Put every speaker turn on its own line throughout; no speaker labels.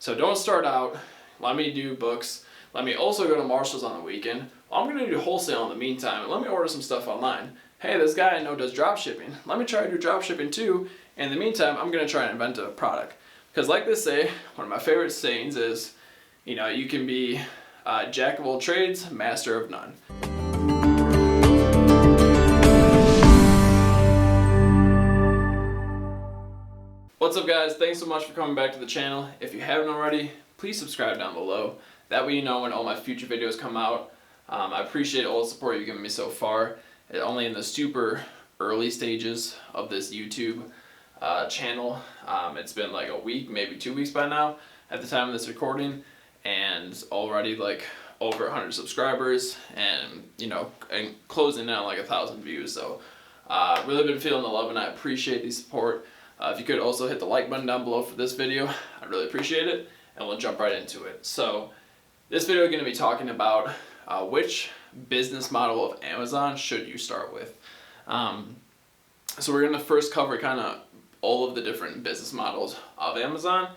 So don't start out, let me do books, let me also go to Marshall's on the weekend. Well, I'm going to do wholesale in the meantime, and let me order some stuff online. Hey, this guy I know does drop shipping. Let me try to do drop shipping too. In the meantime, I'm going to try and invent a product. Because like they say, one of my favorite sayings is, you can be jack of all trades, master of none. What's up guys, thanks so much for coming back to the channel. If you haven't already, please subscribe down below. That way you know when all my future videos come out. I appreciate all the support you've given me so far. Only in the super early stages of this YouTube channel. It's been like a week, maybe 2 weeks by now at the time of this recording, and already like over 100 subscribers and and closing in on like 1,000 views. So really been feeling the love and I appreciate the support. If you could also hit the like button down below for this video, I'd really appreciate it, and we'll jump right into it. So this video is going to be talking about which business model of Amazon should you start with. So we're going to first cover kind of all of the different business models of Amazon,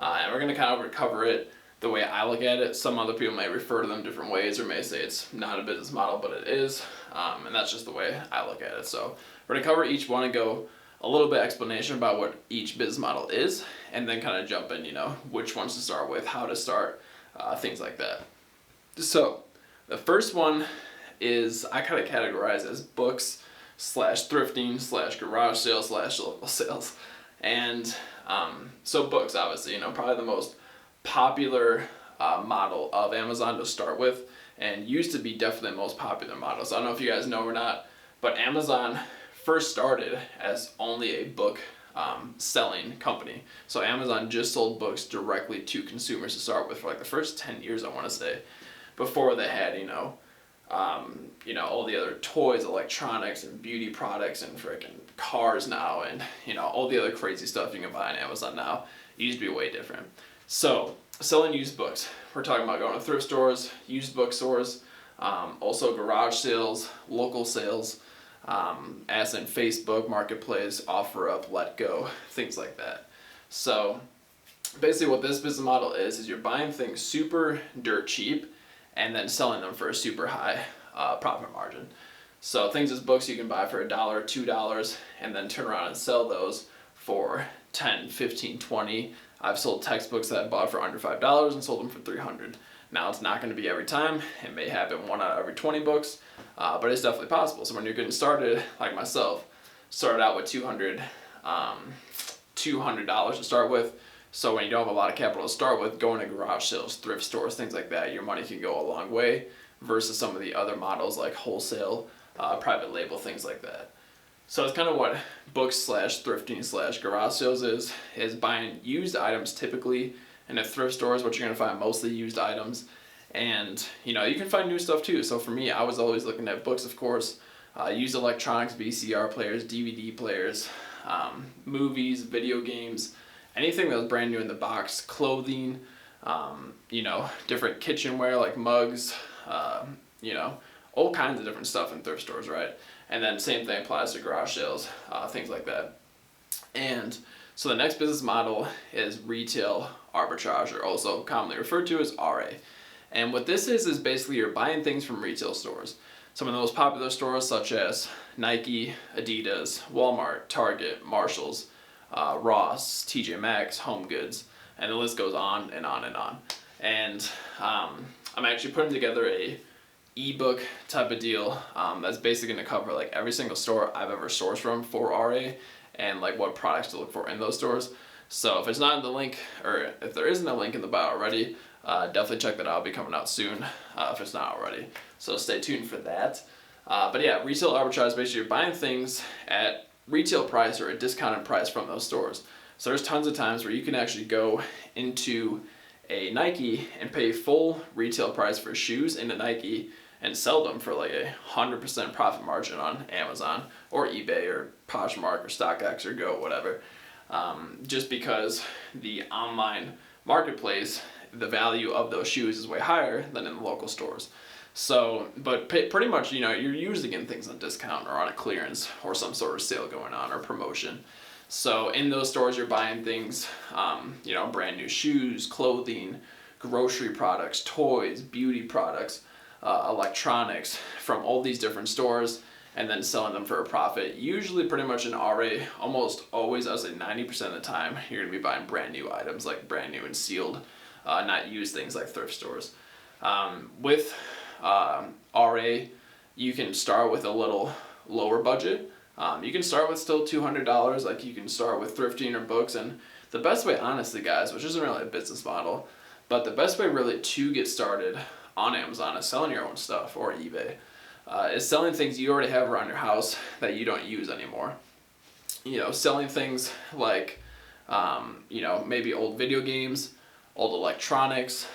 and we're going to kind of cover it the way I look at it. Some other people may refer to them different ways or may say it's not a business model, but it is, and that's just the way I look at it. So we're going to cover each one and go a little bit explanation about what each business model is, and then kind of jump in, which ones to start with, how to start, things like that. So the first one is I kind of categorize as books / thrifting / garage sales / local sales. And so books, obviously, probably the most popular model of Amazon to start with, and used to be definitely the most popular model. So I don't know if you guys know or not, but Amazon first started as only a book selling company. So Amazon just sold books directly to consumers to start with for like the first 10 years, I want to say, before they had all the other toys, electronics, and beauty products, and freaking cars now, and all the other crazy stuff you can buy on Amazon now. It used to be way different. So selling used books, we're talking about going to thrift stores, used bookstores, also garage sales, local sales, as in Facebook Marketplace, OfferUp, Letgo, things like that. So basically what this business model is you're buying things super dirt cheap and then selling them for a super high profit margin. So things as books you can buy for $1, $2, and then turn around and sell those for 10, 15, 20. I've sold textbooks that I bought for under $5 and sold them for $300. Now it's not going to be every time. It may happen 1 out of every 20 books, but it's definitely possible. So when you're getting started, like myself, started out with $200 to start with. So when you don't have a lot of capital to start with, going to garage sales, thrift stores, things like that, your money can go a long way versus some of the other models like wholesale, private label, things like that. So it's kind of what books / thrifting / garage sales is buying used items typically. And at thrift stores, what you're going to find mostly used items. And, you can find new stuff too. So for me, I was always looking at books, of course, used electronics, VCR players, DVD players, movies, video games, anything that was brand new in the box, clothing, different kitchenware like mugs, all kinds of different stuff in thrift stores, right? And then same thing applies to garage sales, things like that. And so the next business model is retail arbitrage, or also commonly referred to as RA. And what this is basically you're buying things from retail stores. Some of the most popular stores such as Nike, Adidas, Walmart, Target, Marshalls, Ross, TJ Maxx, Home Goods, and the list goes on and on and on. And I'm actually putting together a ebook type of deal that's basically going to cover like every single store I've ever sourced from for RA, and like what products to look for in those stores. So if it's not in the link, or if there isn't a link in the bio already, definitely check that out. It'll be coming out soon if it's not already. So stay tuned for that. But yeah, retail arbitrage, basically you're buying things at retail price or a discounted price from those stores. So there's tons of times where you can actually go into a Nike and pay full retail price for shoes into Nike and sell them for like 100% profit margin on Amazon or eBay or Poshmark or StockX or Go, whatever. Just because the online marketplace, the value of those shoes is way higher than in the local stores. So, but pretty much, you're usually getting things on discount or on a clearance or some sort of sale going on or promotion. So in those stores, you're buying things, brand new shoes, clothing, grocery products, toys, beauty products, electronics from all these different stores, and then selling them for a profit. Usually pretty much in RA, almost always, I would say 90% of the time, you're gonna be buying brand new items, like brand new and sealed, not used things like thrift stores. With RA, you can start with a little lower budget. You can start with still $200, like you can start with thrifting or books, and the best way, honestly guys, which isn't really a business model, but the best way really to get started on Amazon is selling your own stuff, or eBay. Is selling things you already have around your house that you don't use anymore. Selling things like, maybe old video games, old electronics,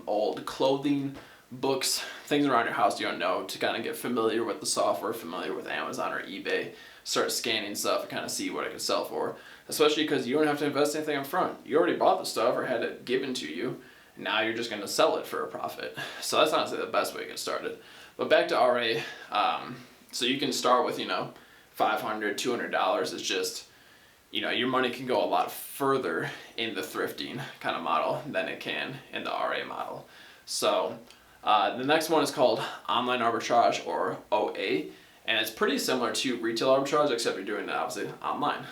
old clothing, books, things around your house you don't know, to kind of get familiar with the software, familiar with Amazon or eBay, start scanning stuff and kind of see what it can sell for. Especially because you don't have to invest anything up front. You already bought the stuff or had it given to you. Now you're just going to sell it for a profit. So that's honestly the best way to get started. But back to RA, so you can start with, $500, $200. It's just, your money can go a lot further in the thrifting kind of model than it can in the RA model. So the next one is called online arbitrage, or OA, and it's pretty similar to retail arbitrage, except you're doing it obviously online.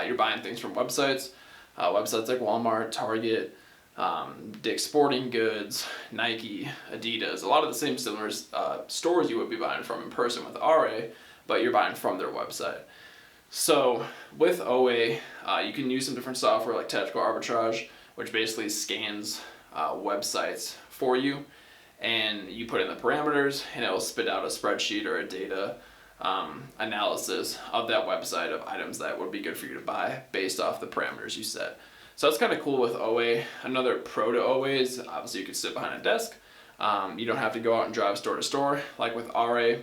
You're buying things from websites like Walmart, Target, Dick's Sporting Goods, Nike, Adidas, a lot of the same similar stores you would be buying from in person with RA, but you're buying from their website. So with OA, you can use some different software like tactical arbitrage, which basically scans websites for you, and you put in the parameters and it will spit out a spreadsheet or a data analysis of that website of items that would be good for you to buy based off the parameters you set. So that's kind of cool with OA. Another pro to OA is obviously you can sit behind a desk. You don't have to go out and drive store to store. Like with RA,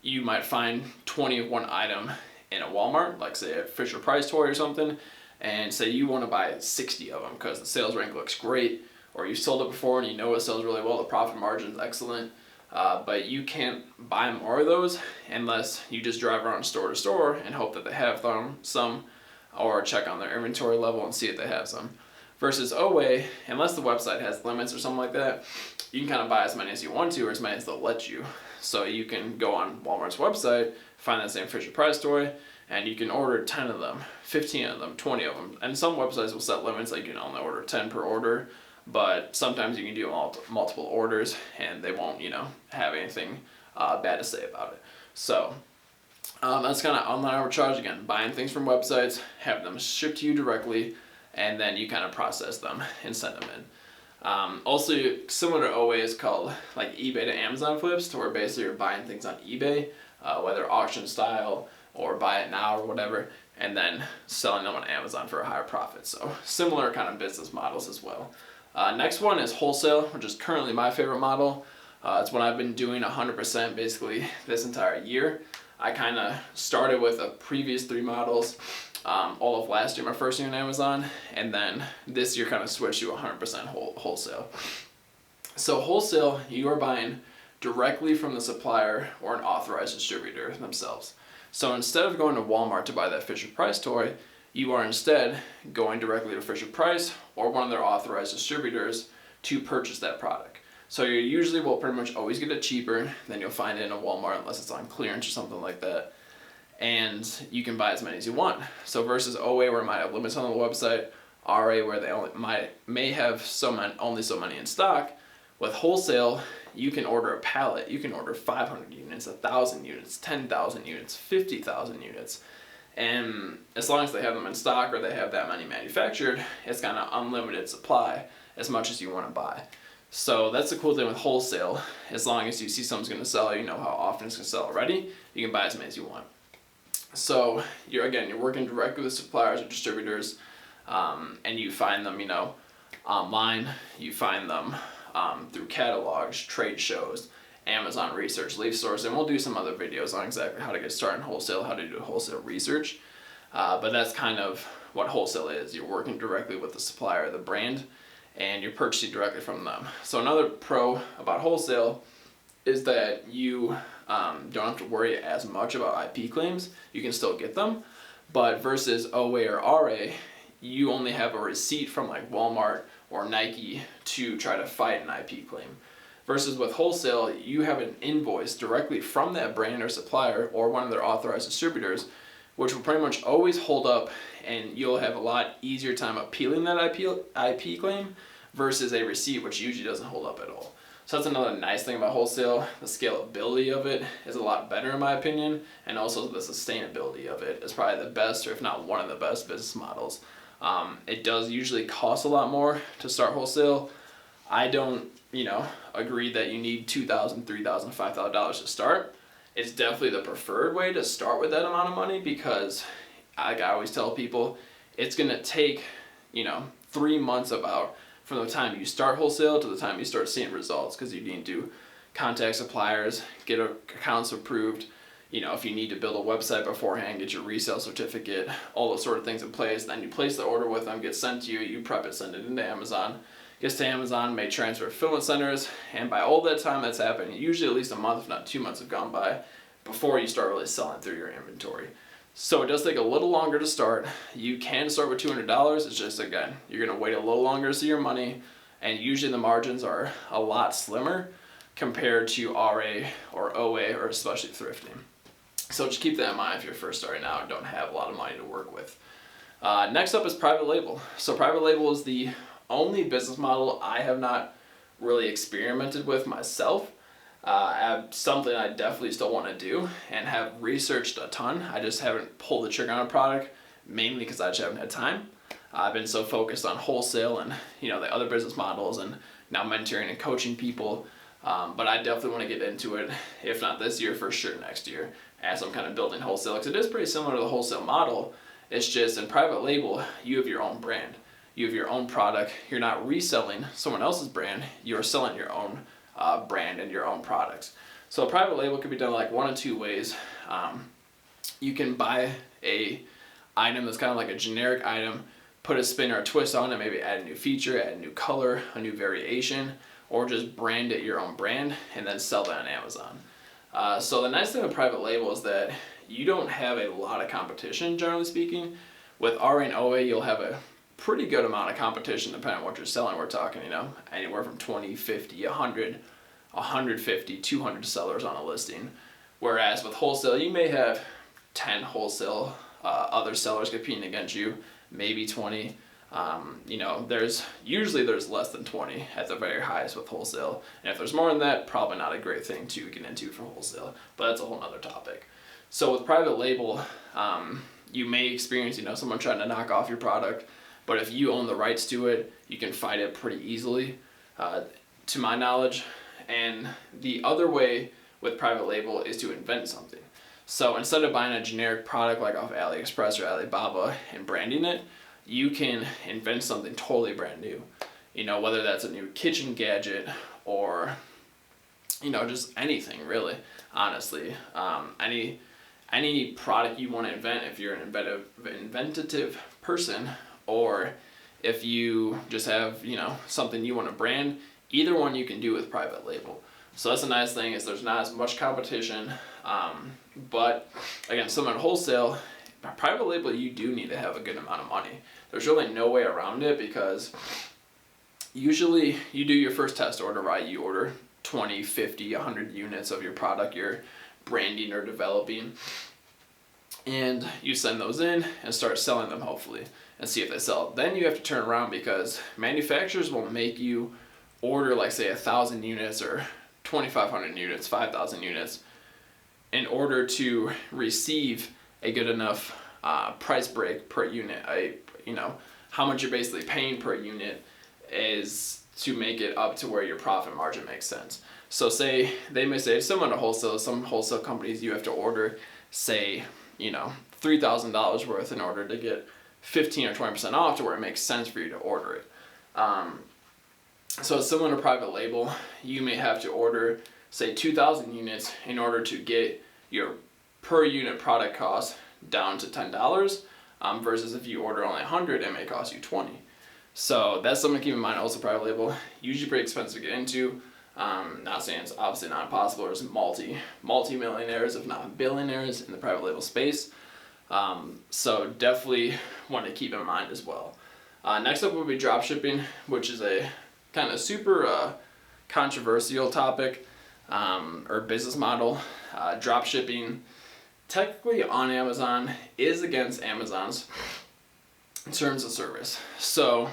you might find 20 of one item in a Walmart, like say a Fisher Price toy or something, and say you want to buy 60 of them because the sales rank looks great, or you've sold it before and you know it sells really well, the profit margin is excellent, but you can't buy more of those unless you just drive around store to store and hope that they have some, or check on their inventory level and see if they have some. Versus OA, unless the website has limits or something like that, you can kind of buy as many as you want to, or as many as they'll let you. So you can go on Walmart's website, find that same Fisher Price toy, and you can order 10 of them, 15 of them, 20 of them. And some websites will set limits, like you can only order 10 per order, but sometimes you can do multiple orders and they won't, have anything bad to say about it. So that's kind of online arbitrage, again, buying things from websites, have them shipped to you directly, and then you kind of process them and send them in. Also, similar to OA is called like eBay to Amazon flips, to where basically you're buying things on eBay, whether auction style or buy it now or whatever, and then selling them on Amazon for a higher profit. So similar kind of business models as well. Next one is wholesale, which is currently my favorite model. It's what I've been doing 100% basically this entire year. I kind of started with the previous 3 models all of last year, my first year on Amazon, and then this year kind of switched to 100% wholesale. So wholesale, you are buying directly from the supplier or an authorized distributor themselves. So instead of going to Walmart to buy that Fisher Price toy, you are instead going directly to Fisher Price or one of their authorized distributors to purchase that product. So you usually will pretty much always get it cheaper than you'll find it in a Walmart, unless it's on clearance or something like that. And you can buy as many as you want. So versus OA, where it might have limits on the website, RA, where they may have only so many in stock, with wholesale, you can order a pallet. You can order 500 units, 1,000 units, 10,000 units, 50,000 units. And as long as they have them in stock or they have that many manufactured, it's kind of unlimited supply, as much as you want to buy. So that's the cool thing with wholesale. As long as you see something's going to sell, you know how often it's going to sell already, you can buy as many as you want. So you're working directly with suppliers or distributors, and you find them, online. You find them through catalogs, trade shows, Amazon research, leaf source, and we'll do some other videos on exactly how to get started in wholesale, how to do wholesale research. But that's kind of what wholesale is. You're working directly with the supplier or the brand, and you're purchasing directly from them. So another pro about wholesale is that you don't have to worry as much about IP claims. You can still get them, But versus OA or RA, you only have a receipt from like Walmart or Nike to try to fight an IP claim. Versus with wholesale, you have an invoice directly from that brand or supplier or one of their authorized distributors, which will pretty much always hold up, and you'll have a lot easier time appealing that IP claim versus a receipt, which usually doesn't hold up at all. So that's another nice thing about wholesale. The scalability of it is a lot better in my opinion, and also the sustainability of it is probably the best, or if not one of the best business models. It does usually cost a lot more to start wholesale. I don't, agree that you need $2,000, $3,000, $5,000 to start. It's definitely the preferred way to start with that amount of money, because like I always tell people, it's gonna take 3 months about from the time you start wholesale to the time you start seeing results, because you need to contact suppliers, get accounts approved, if you need to build a website beforehand, get your resale certificate, all those sort of things in place. Then you place the order with them, gets sent to you, you prep it, send it into Amazon, gets to Amazon, may transfer to fulfillment centers, and by all that time that's happening, usually at least a month, if not 2 months have gone by before you start really selling through your inventory. So it does take a little longer to start. You can start with $200, it's just, again, you're gonna wait a little longer to see your money, and usually the margins are a lot slimmer compared to RA or OA, or especially thrifting. So just keep that in mind if you're first starting out and don't have a lot of money to work with. Next up is private label. So private label is the only business model I have not really experimented with myself. Something I definitely still want to do and have researched a ton. I just haven't pulled the trigger on a product, mainly because I just haven't had time. I've been so focused on wholesale and the other business models, and now mentoring and coaching people. But I definitely want to get into it, if not this year, for sure next year, as I'm kind of building wholesale, because it is pretty similar to the wholesale model. It's just in private label, you have your own brand. You have your own product. You're not reselling someone else's brand. You're selling your own brand and your own products. So a private label can be done like one of two ways. You can buy a item that's kind of like a generic item, put a spin or a twist on it, maybe add a new feature, add a new color, a new variation, or just brand it your own brand and then sell that on Amazon. So the nice thing with private label is that you don't have a lot of competition, generally speaking. With RA and OA, you'll have a pretty good amount of competition depending on what you're selling. We're talking, anywhere from 20, 50, 100, 150, 200 sellers on a listing. Whereas with wholesale, you may have 10 wholesale other sellers competing against you, maybe 20. There's less than 20 at the very highest with wholesale. And if there's more than that, probably not a great thing to get into for wholesale, but that's a whole nother topic. So with private label, you may experience, someone trying to knock off your product. But if you own the rights to it, you can fight it pretty easily, to my knowledge. And the other way with private label is to invent something. So instead of buying a generic product like off AliExpress or Alibaba and branding it, you can invent something totally brand new. Whether that's a new kitchen gadget or, just anything really, honestly. Any product you want to invent, if you're an inventative person, or if you just have, something you want to brand, either one you can do with private label. So that's a nice thing, is there's not as much competition. But again, similar to wholesale, private label, you do need to have a good amount of money. There's really no way around it, because usually you do your first test order, right? You order 20, 50, 100 units of your product you're branding or developing, and you send those in and start selling them, hopefully, and see if they sell. Then you have to turn around, because manufacturers will make you order, like, say 1,000 units or 2,500 units, 5,000 units, in order to receive a good enough price break per unit. How much you're basically paying per unit is to make it up to where your profit margin makes sense. So they may say, similar to wholesale, some wholesale companies, you have to order, say, $3,000 worth in order to get 15 or 20% off to where it makes sense for you to order it. So similar to private label, you may have to order, say, 2,000 units in order to get your per unit product cost down to $10, versus if you order only 100, it may cost you 20. So that's something to keep in mind. Also, private label, usually pretty expensive to get into. Not saying it's obviously not impossible. There's multi-millionaires, if not billionaires, in the private label space. So definitely want to keep in mind as well. Next up would be drop shipping, which is a kind of super controversial topic or business model. Drop shipping, technically on Amazon, is against Amazon's terms of service. So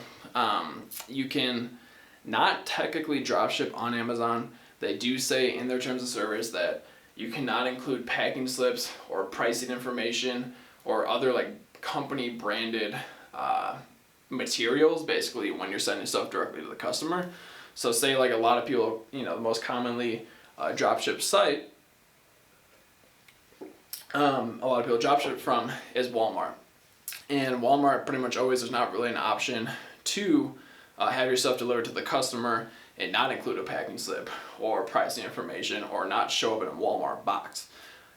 you can not technically drop ship on Amazon. They do say in their terms of service that you cannot include packing slips or pricing information or other like company branded materials basically when you're sending stuff directly to the customer. So say like a lot of people, the most commonly drop ship site a lot of people drop ship from is Walmart. And Walmart pretty much always, there's not really an option to have your stuff delivered to the customer and not include a packing slip or pricing information or not show up in a Walmart box.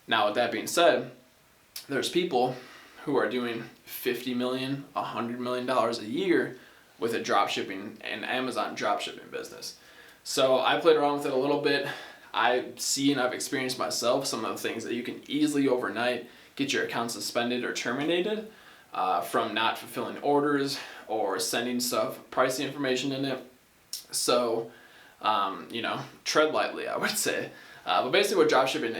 Now with that being said, there's people who are doing $50 million, $100 million a year with a drop shipping and Amazon drop shipping business. So I played around with it a little bit. I've seen, I've experienced myself some of the things that you can easily overnight get your account suspended or terminated from not fulfilling orders or sending stuff, pricing information in it. So, tread lightly, I would say. But basically what dropshipping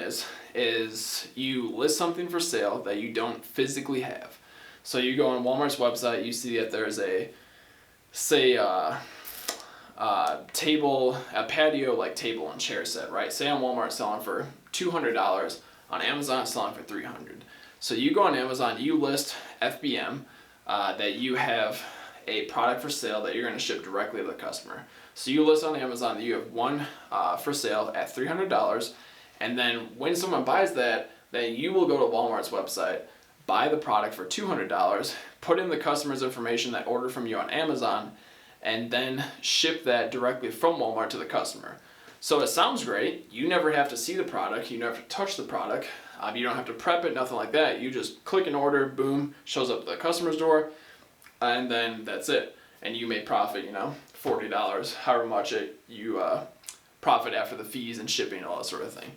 is you list something for sale that you don't physically have. So you go on Walmart's website, you see that there's a patio like table and chair set, right? Say on Walmart selling for $200, on Amazon it's selling for $300. So you go on Amazon, you list FBM that you have a product for sale that you're going to ship directly to the customer. So you list on Amazon that you have one for sale at $300, and then when someone buys that, then you will go to Walmart's website, buy the product for $200, put in the customer's information that ordered from you on Amazon, and then ship that directly from Walmart to the customer. So it sounds great. You never have to see the product. You never have to touch the product. You don't have to prep it, nothing like that. You just click an order, boom, shows up at the customer's door, and then that's it. And you may profit, $40, however much you profit after the fees and shipping and all that sort of thing.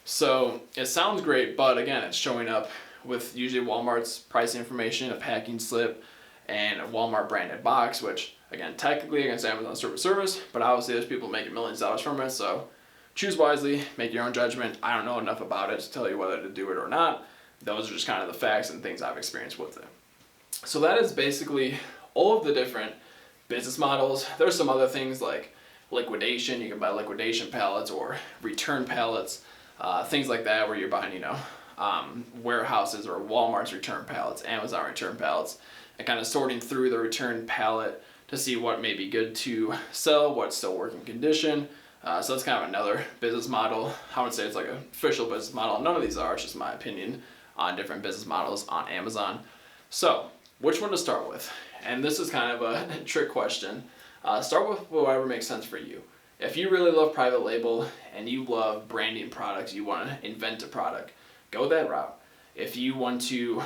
So it sounds great, but again, it's showing up with usually Walmart's pricing information, a packing slip, and a Walmart branded box, which again, technically against Amazon service, but obviously there's people making millions of dollars from it, so choose wisely, make your own judgment. I don't know enough about it to tell you whether to do it or not. Those are just kind of the facts and things I've experienced with it. So that is basically all of the different business models. There's some other things like liquidation. You can buy liquidation pallets or return pallets, things like that where you're buying, warehouses or Walmart's return pallets, Amazon return pallets, and kind of sorting through the return pallet to see what may be good to sell, what's still working condition. So that's kind of another business model. I would say it's like an official business model. None of these are, it's just my opinion on different business models on Amazon. So which one to start with? And this is kind of a trick question. Start with whatever makes sense for you. If you really love private label and you love branding products, you want to invent a product, go that route. If you want to,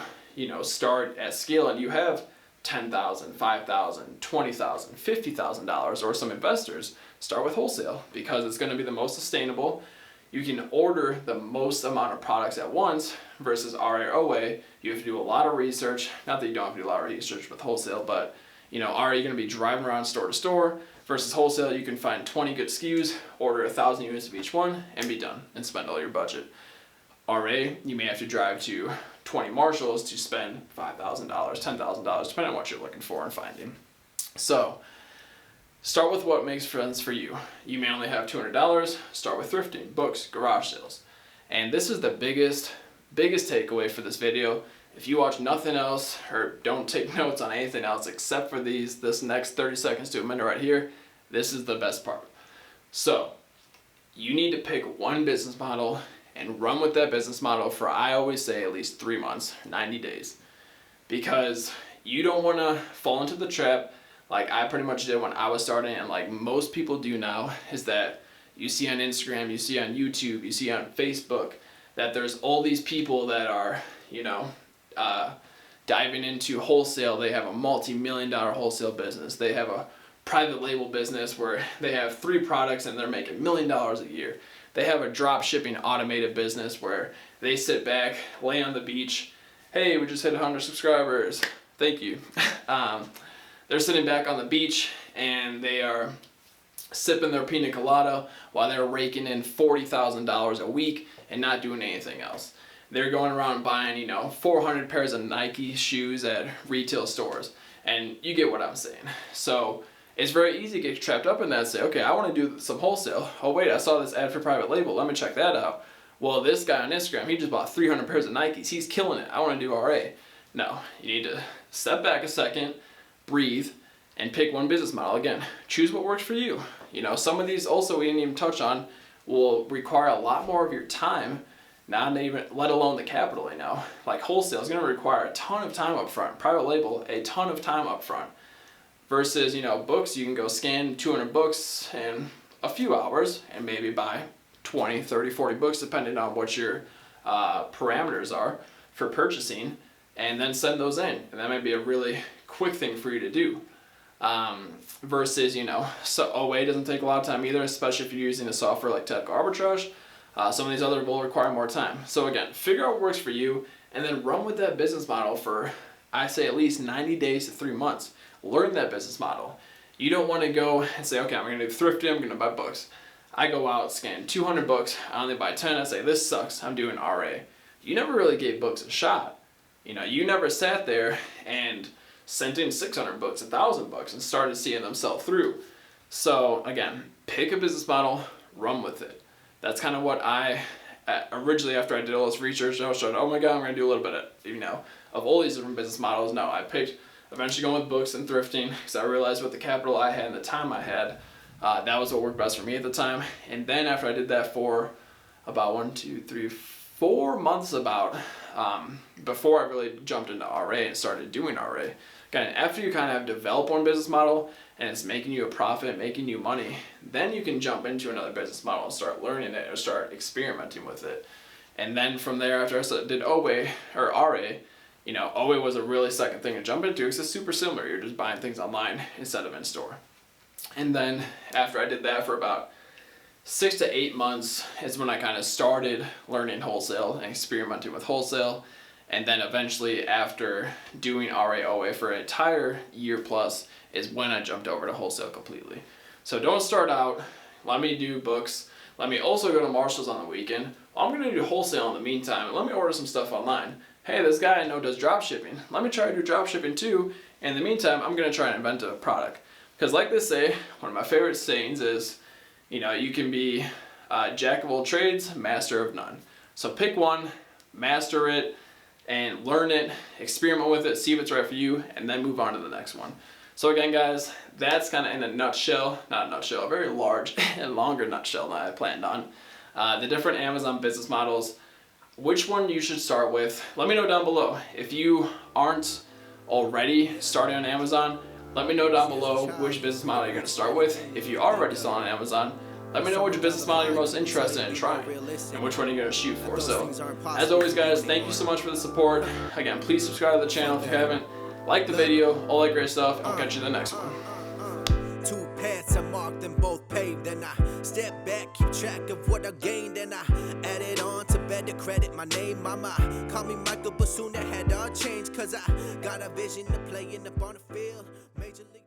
start at scale and you have $10,000, $5,000, $20,000, $50,000 or some investors, start with wholesale because it's going to be the most sustainable. You can order the most amount of products at once versus RA or OA. You have to do a lot of research. Not that you don't have to do a lot of research with wholesale, but RA you're going to be driving around store to store versus wholesale. You can find 20 good SKUs, order 1,000 units of each one, and be done and spend all your budget. RA, you may have to drive to 20 Marshalls to spend $5,000, $10,000, depending on what you're looking for and finding. So start with what makes sense for you. You may only have $200, start with thrifting, books, garage sales. And this is the biggest takeaway for this video. If you watch nothing else or don't take notes on anything else except for this next 30 seconds to a minute right here, this is the best part. So you need to pick one business model and run with that business model for, I always say, at least 3 months, 90 days. Because you don't want to fall into the trap like I pretty much did when I was starting, and like most people do now, is that you see on Instagram, you see on YouTube, you see on Facebook, that there's all these people that are, diving into wholesale. They have a multi-million-dollar wholesale business. They have a private label business where they have 3 products and they're making $1 million a year. They have a drop shipping automated business where they sit back, lay on the beach, hey, we just hit 100 subscribers, thank you. They're sitting back on the beach and they are sipping their pina colada while they're raking in $40,000 a week and not doing anything else. They're going around buying, 400 pairs of Nike shoes at retail stores. And you get what I'm saying. So it's very easy to get trapped up in that and say, okay, I want to do some wholesale. Oh wait, I saw this ad for private label. Let me check that out. Well, this guy on Instagram, he just bought 300 pairs of Nikes. He's killing it. I want to do RA. No, you need to step back a second, breathe, and pick one business model. Again, choose what works for you. Some of these also we didn't even touch on will require a lot more of your time, not even let alone the capital. Like wholesale is going to require a ton of time up front. Private label, a ton of time up front. Versus, books, you can go scan 200 books in a few hours and maybe buy 20, 30, 40 books depending on what your parameters are for purchasing, and then send those in. And that might be a really quick thing for you to do. Versus, so OA doesn't take a lot of time either, especially if you're using a software like Tactical Arbitrage. Some of these other will require more time. So again, figure out what works for you and then run with that business model for, I say, at least 90 days to 3 months. Learn that business model. You don't want to go and say, okay, I'm going to do thrifting, I'm going to buy books. I go out, scan 200 books, I only buy 10, I say, this sucks, I'm doing RA. You never really gave books a shot. You never sat there and sent in 600 books, 1,000 books, and started seeing them sell through. So again, pick a business model, run with it. That's kind of what I, originally after I did all this research, I was showing, oh my God, I'm going to do a little bit of all these different business models. No, I picked eventually going with books and thrifting because I realized with the capital I had and the time I had, that was what worked best for me at the time. And then after I did that for about 4 months before I really jumped into RA and started doing RA. Again, after you kind of have developed one business model and it's making you a profit, making you money, then you can jump into another business model and start learning it or start experimenting with it. And then from there, after I did OA or RA, OA was a really second thing to jump into because it's super similar. You're just buying things online instead of in store. And then after I did that for about 6 to 8 months is when I kind of started learning wholesale and experimenting with wholesale. And then eventually after doing RA OA for an entire year plus is when I jumped over to wholesale completely. So don't start out, let me do books, let me also go to Marshall's on the weekend. I'm going to do wholesale in the meantime and let me order some stuff online. Hey, this guy I know does drop shipping. Let me try to do drop shipping too. In the meantime, I'm going to try and invent a product. Because like they say, one of my favorite sayings is, you can be jack of all trades, master of none. So pick one, master it, and learn it, experiment with it, see if it's right for you, and then move on to the next one. So again, guys, that's kind of in a nutshell, not a nutshell, a very large and longer nutshell than I planned on. The different Amazon business models, which one you should start with. Let me know down below. If you aren't already starting on Amazon, let me know down below which business model you're going to start with. If you are already selling on Amazon, let me know which business model you're most interested in trying and which one you're going to shoot for. So, as always, guys, thank you so much for the support. Again, please subscribe to the channel if you haven't. Like the video, all that great stuff, and I'll catch you in the next one.
2 paths I marked and both paved, and I step back, keep track of what I gained, and I added on to better credit my name. Mama call me Michael, but soon that had all changed, cause I got a vision to play in the on the field. Major League